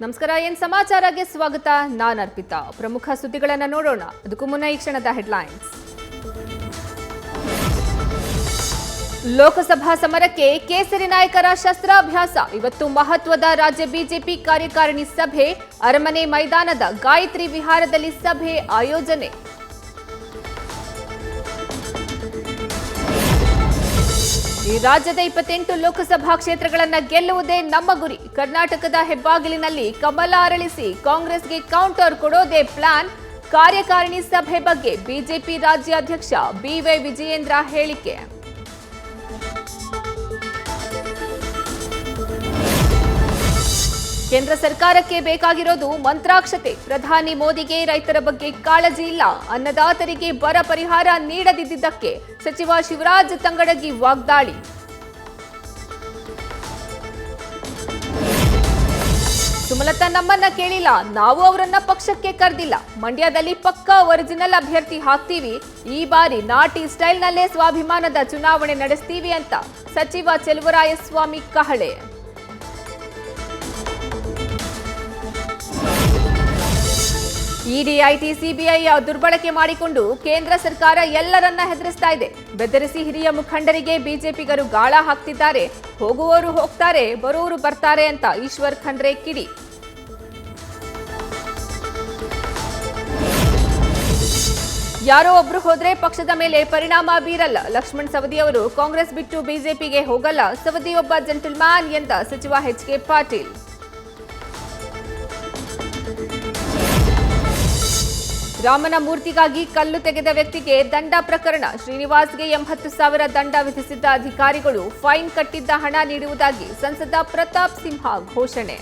ನಮಸ್ಕಾರ, ಏನ್ ಸಮಾಚಾರಕ್ಕೆ ಸ್ವಾಗತ. ನಾನು ಅರ್ಪಿತಾ. ಪ್ರಮುಖ ಸುದ್ದಿಗಳನ್ನು ನೋಡೋಣ. ಅದಕ್ಕೂ ಮುನ್ನ ಈ ಕ್ಷಣದ ಹೆಡ್ಲೈನ್ಸ್. ಲೋಕಸಭಾ ಸಮರಕ್ಕೆ ಕೇಸರಿ ನಾಯಕರ ಶಸ್ತ್ರಾಭ್ಯಾಸ. ಇವತ್ತು ಮಹತ್ವದ ರಾಜ್ಯ ಬಿಜೆಪಿ ಕಾರ್ಯಕಾರಿಣಿ ಸಭೆ. ಅರಮನೆ ಮೈದಾನದ ಗಾಯತ್ರಿ ವಿಹಾರದಲ್ಲಿ ಸಭೆ ಆಯೋಜನೆ. ಈ ರಾಜ್ಯದ 28 ಲೋಕಸಭಾ ಕ್ಷೇತ್ರಗಳನ್ನು ಗೆಲ್ಲುವುದೇ ನಮ್ಮ ಗುರಿ. ಕರ್ನಾಟಕದ ಹೆಬ್ಬಾಗಿಲಿನಲ್ಲಿ ಕಮಲ ಅರಳಿಸಿ ಕಾಂಗ್ರೆಸ್ಗೆ ಕೌಂಟರ್ ಕೊಡೋದೇ ಪ್ಲಾನ್. ಕಾರ್ಯಕಾರಿಣಿ ಸಭೆ ಬಗ್ಗೆ ಬಿಜೆಪಿ ರಾಜ್ಯಾಧ್ಯಕ್ಷ ಬಿವೈ ವಿಜಯೇಂದ್ರ ಹೇಳಿಕೆ. ಕೇಂದ್ರ ಸರ್ಕಾರಕ್ಕೆ ಬೇಕಾಗಿರೋದು ಮಂತ್ರಾಕ್ಷತೆ. ಪ್ರಧಾನಿ ಮೋದಿಗೆ ರೈತರ ಬಗ್ಗೆ ಕಾಳಜಿ ಇಲ್ಲ. ಅನ್ನದಾತರಿಗೆ ಬರ ಪರಿಹಾರ ನೀಡದಿದ್ದಕ್ಕೆ ಸಚಿವ ಶಿವರಾಜ್ ತಂಗಡಗಿ ವಾಗ್ದಾಳಿ. ಸುಮಲತಾ ನಮ್ಮನ್ನ ಕೇಳಿಲ್ಲ, ನಾವು ಅವರನ್ನ ಪಕ್ಷಕ್ಕೆ ಕರೆದಿಲ್ಲ. ಮಂಡ್ಯದಲ್ಲಿ ಪಕ್ಕಾ ಒರಿಜಿನಲ್ ಅಭ್ಯರ್ಥಿ ಹಾಕ್ತೀವಿ. ಈ ಬಾರಿ ನಾಟಿ ಸ್ಟೈಲ್ನಲ್ಲೇ ಸ್ವಾಭಿಮಾನದ ಚುನಾವಣೆ ನಡೆಸ್ತೀವಿ ಅಂತ ಸಚಿವ ಚೆಲುವರಾಯಸ್ವಾಮಿ ಕಹಳೆ. ಇಡಿ, ಐಟಿ, ಸಿಬಿಐ ದುರ್ಬಳಕೆ ಮಾಡಿಕೊಂಡು ಕೇಂದ್ರ ಸರ್ಕಾರ ಎಲ್ಲರನ್ನ ಹೆದರಿಸ್ತಾ ಇದೆ. ಬೆದರಿಸಿ ಹಿರಿಯ ಮುಖಂಡರಿಗೆ ಬಿಜೆಪಿಗರು ಗಾಳ ಹಾಕ್ತಿದ್ದಾರೆ. ಹೋಗುವವರು ಹೋಗ್ತಾರೆ, ಬರುವವರು ಬರ್ತಾರೆ ಅಂತ ಈಶ್ವರ್ ಖಂಡ್ರೆ ಕಿಡಿ. ಯಾರೋ ಒಬ್ರು ಹೋದ್ರೆ ಪಕ್ಷದ ಮೇಲೆ ಪರಿಣಾಮ ಬೀರಲ್ಲ. ಲಕ್ಷ್ಮಣ್ ಸವದಿ ಅವರು ಕಾಂಗ್ರೆಸ್ ಬಿಟ್ಟು ಬಿಜೆಪಿಗೆ ಹೋಗಲ್ಲ. ಸವದಿ ಒಬ್ಬ ಜೆಂಟಲ್ಮ್ಯಾನ್ ಎಂದ ಸಚಿವ ಎಚ್.ಕೆ. ಪಾಟೀಲ್. ರಾಮನ ಮೂರ್ತಿಗಾಗಿ ಕಲ್ಲು ತೆಗೆದ ವ್ಯಕ್ತಿಗೆ ದಂಡ ಪ್ರಕರಣ. ಶ್ರೀನಿವಾಸ್ಗೆ 80,000 ದಂಡ ವಿಧಿಸಿದ್ದ ಅಧಿಕಾರಿಗಳು ಫೈನ್ ಕಟ್ಟಿದ್ದ ಹಣ ನೀಡುವುದಾಗಿ ಸಂಸದ ಪ್ರತಾಪ್ ಸಿಂಹ ಘೋಷಣೆ.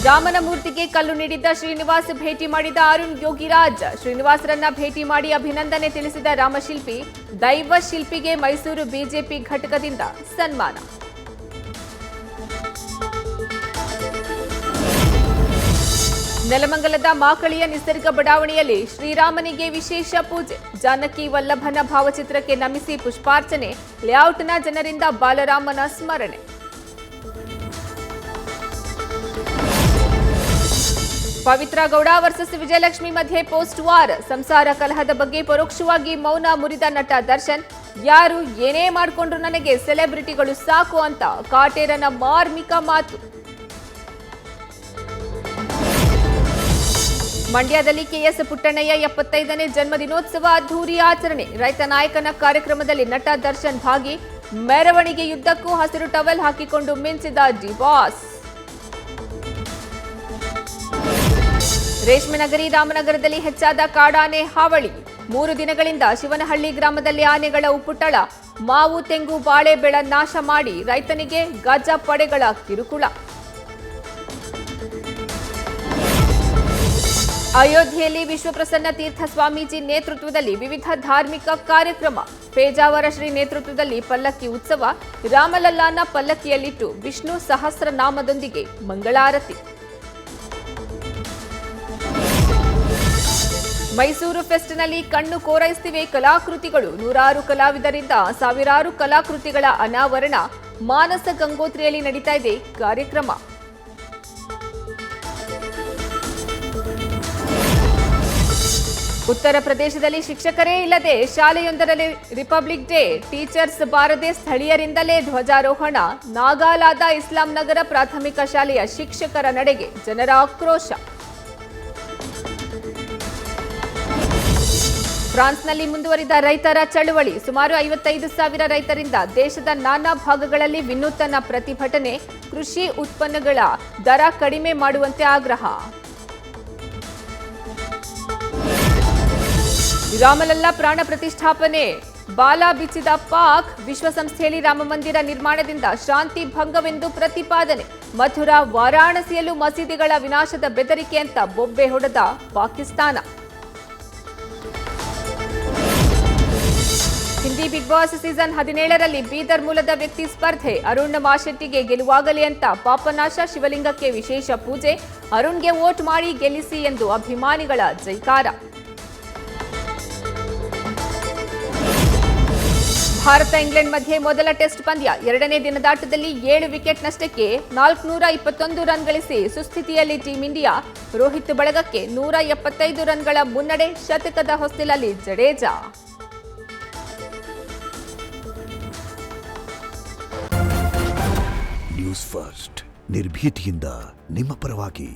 ರಾಮನ ಮೂರ್ತಿಗೆ ಕಲ್ಲು ನೀಡಿದ್ದ ಶ್ರೀನಿವಾಸ್ ಭೇಟಿ ಮಾಡಿದ ಅರುಣ್ ಯೋಗಿರಾಜ್. ಶ್ರೀನಿವಾಸರನ್ನ ಭೇಟಿ ಮಾಡಿ ಅಭಿನಂದನೆ ತಿಳಿಸಿದ ರಾಮಶಿಲ್ಪಿ. ದೈವ ಶಿಲ್ಪಿಗೆ ಮೈಸೂರು ಬಿಜೆಪಿ ಘಟಕದಿಂದ ಸನ್ಮಾನ. ನೆಲಮಂಗಲದ ಮಾಕಳಿಯ ನಿಸರ್ಗ ಬಡಾವಣೆಯಲ್ಲಿ ಶ್ರೀರಾಮನಿಗೆ ವಿಶೇಷ ಪೂಜೆ. ಜಾನಕಿ ವಲ್ಲಭನ ಭಾವಚಿತ್ರಕ್ಕೆ ನಮಿಸಿ ಪುಷ್ಪಾರ್ಚನೆ. ಲೇಔಟ್ನ ಜನರಿಂದ ಬಾಲರಾಮನ ಸ್ಮರಣೆ. ಪವಿತ್ರ ಗೌಡ ವರ್ಸಸ್ ವಿಜಯಲಕ್ಷ್ಮಿ ಮಧ್ಯೆ ಪೋಸ್ಟ್ ವಾರ್. ಸಂಸಾರ ಕಲಹದ ಬಗ್ಗೆ ಪರೋಕ್ಷವಾಗಿ ಮೌನ ಮುರಿದ ನಟ ದರ್ಶನ್. ಯಾರು ಏನೇ ಮಾಡಿಕೊಂಡ್ರು ನನಗೆ ಸೆಲೆಬ್ರಿಟಿಗಳು ಸಾಕು ಅಂತ ಕಾಟೇರನ ಮಾರ್ಮಿಕ ಮಾತು. ಮಂಡ್ಯದಲ್ಲಿ ಕೆಎಸ್ ಪುಟ್ಟಣ್ಣಯ್ಯ 75ನೇ ಜನ್ಮದಿನೋತ್ಸವ ಅದ್ದೂರಿ ಆಚರಣೆ. ರೈತ ನಾಯಕನ ಕಾರ್ಯಕ್ರಮದಲ್ಲಿ ನಟ ದರ್ಶನ್ ಭಾಗಿ. ಮೆರವಣಿಗೆಯುದ್ದಕ್ಕೂ ಹಸಿರು ಟವೆಲ್ ಹಾಕಿಕೊಂಡು ಮಿಂಚಿದ ಡಿ ಬಾಸ್. ರೇಷ್ಮೆ ನಗರಿ ರಾಮನಗರದಲ್ಲಿ ಹೆಚ್ಚಾದ ಕಾಡಾನೆ ಹಾವಳಿ. 3 ದಿನಗಳಿಂದ ಶಿವನಹಳ್ಳಿ ಗ್ರಾಮದಲ್ಲಿ ಆನೆಗಳ ಉಪ್ಪುಟಳ. ಮಾವು, ತೆಂಗು, ಬಾಳೆ ಬೆಳೆ ನಾಶ ಮಾಡಿ ರೈತನಿಗೆ ಗಜ ಪಡೆಗಳ ಕಿರುಕುಳ. ಅಯೋಧ್ಯೆಯಲ್ಲಿ ವಿಶ್ವಪ್ರಸನ್ನ ತೀರ್ಥ ಸ್ವಾಮೀಜಿ ನೇತೃತ್ವದಲ್ಲಿ ವಿವಿಧ ಧಾರ್ಮಿಕ ಕಾರ್ಯಕ್ರಮ. ಪೇಜಾವರ ಶ್ರೀ ನೇತೃತ್ವದಲ್ಲಿ ಪಲ್ಲಕ್ಕಿ ಉತ್ಸವ. ರಾಮಲಲ್ಲಾನ ಪಲ್ಲಕ್ಕಿಯಲ್ಲಿಟ್ಟು ವಿಷ್ಣು ಸಹಸ್ರನಾಮದೊಂದಿಗೆ ಮಂಗಳಾರತಿ. ಮೈಸೂರು ಫೆಸ್ಟ್ನಲ್ಲಿ ಕಣ್ಣು ಕೋರೈಸುತ್ತಿವೆ ಕಲಾಕೃತಿಗಳು. 100 ಕಲಾವಿದರಿಂದ ಸಾವಿರಾರು ಕಲಾಕೃತಿಗಳ ಅನಾವರಣ. ಮಾನಸ ಗಂಗೋತ್ರಿಯಲ್ಲಿ ನಡೀತಾ ಇದೆ ಕಾರ್ಯಕ್ರಮ. ಉತ್ತರ ಪ್ರದೇಶದಲ್ಲಿ ಶಿಕ್ಷಕರೇ ಇಲ್ಲದೆ ಶಾಲೆಯೊಂದರಲ್ಲಿ ರಿಪಬ್ಲಿಕ್ ಡೇ. ಟೀಚರ್ಸ್ ಬಾರದೆ ಸ್ಥಳೀಯರಿಂದಲೇ ಧ್ವಜಾರೋಹಣ. ನಾಗಾಲಾದ ಇಸ್ಲಾಂ ನಗರ ಪ್ರಾಥಮಿಕ ಶಾಲೆಯ ಶಿಕ್ಷಕರ ನಡೆಗೆ ಜನರ ಆಕ್ರೋಶ. ಫ್ರಾನ್ಸ್ನಲ್ಲಿ ಮುಂದುವರಿದ ರೈತರ ಚಳವಳಿ. ಸುಮಾರು 55,000 ರೈತರಿಂದ ದೇಶದ ನಾನಾ ಭಾಗಗಳಲ್ಲಿ ವಿನೂತನ ಪ್ರತಿಭಟನೆ. ಕೃಷಿ ಉತ್ಪನ್ನಗಳ ದರ ಕಡಿಮೆ ಮಾಡುವಂತೆ ಆಗ್ರಹ. ರಾಮಲಲ್ಲಾ ಪ್ರಾಣ ಪ್ರತಿಷ್ಠಾಪನೆ ಬಾಲ ಬಿಚ್ಚಿದ ಪಾಕ್. ವಿಶ್ವಸಂಸ್ಥೆಯಲ್ಲಿ ರಾಮಮಂದಿರ ನಿರ್ಮಾಣದಿಂದ ಶಾಂತಿ ಭಂಗವೆಂದು ಪ್ರತಿಪಾದನೆ. ಮಥುರಾ, ವಾರಾಣಸಿಯಲ್ಲೂ ಮಸೀದಿಗಳ ವಿನಾಶದ ಬೆದರಿಕೆ ಅಂತ ಬೊಬ್ಬೆ ಹೊಡೆದ Pakistan. Hindi Bigg Boss season 17ರಲ್ಲಿ ಬೀದರ್ ಮೂಲದ ವ್ಯಕ್ತಿ ಸ್ಪರ್ಧೆ. ಅರುಣ್ ಮಾಶೆಟ್ಟಿಗೆ ಗೆಲುವಾಗಲಿ ಅಂತ ಪಾಪನಾಶ ಶಿವಲಿಂಗಕ್ಕೆ ವಿಶೇಷ ಪೂಜೆ. ಅರುಣ್ಗೆ ವೋಟ್ ಮಾಡಿ ಗೆಲ್ಲಿಸಿ ಎಂದು ಅಭಿಮಾನಿಗಳ ಜೈಕಾರ. ಭಾರತ ಇಂಗ್ಲೆಂಡ್ ಮಧ್ಯೆ ಮೊದಲ ಟೆಸ್ಟ್ ಪಂದ್ಯ ಎರಡನೇ ದಿನದಾಟದಲ್ಲಿ 7 ವಿಕೆಟ್ ನಷ್ಟಕ್ಕೆ 421 ರನ್ ಗಳಿಸಿ ಸುಸ್ಥಿತಿಯಲ್ಲಿ ಟೀಂ ಇಂಡಿಯಾ. ರೋಹಿತ್ ಬಳಗಕ್ಕೆ 175 ರನ್ಗಳ ಮುನ್ನಡೆ. ಶತಕದ ಹೊಸ್ತಿಲಲ್ಲಿ ಜಡೇಜಾ. ನ್ಯೂಸ್ ಫಸ್ಟ್ ನಿರ್ಭೀತಿಯಿಂದ ನಿಮ್ಮ ಪರವಾಗಿ.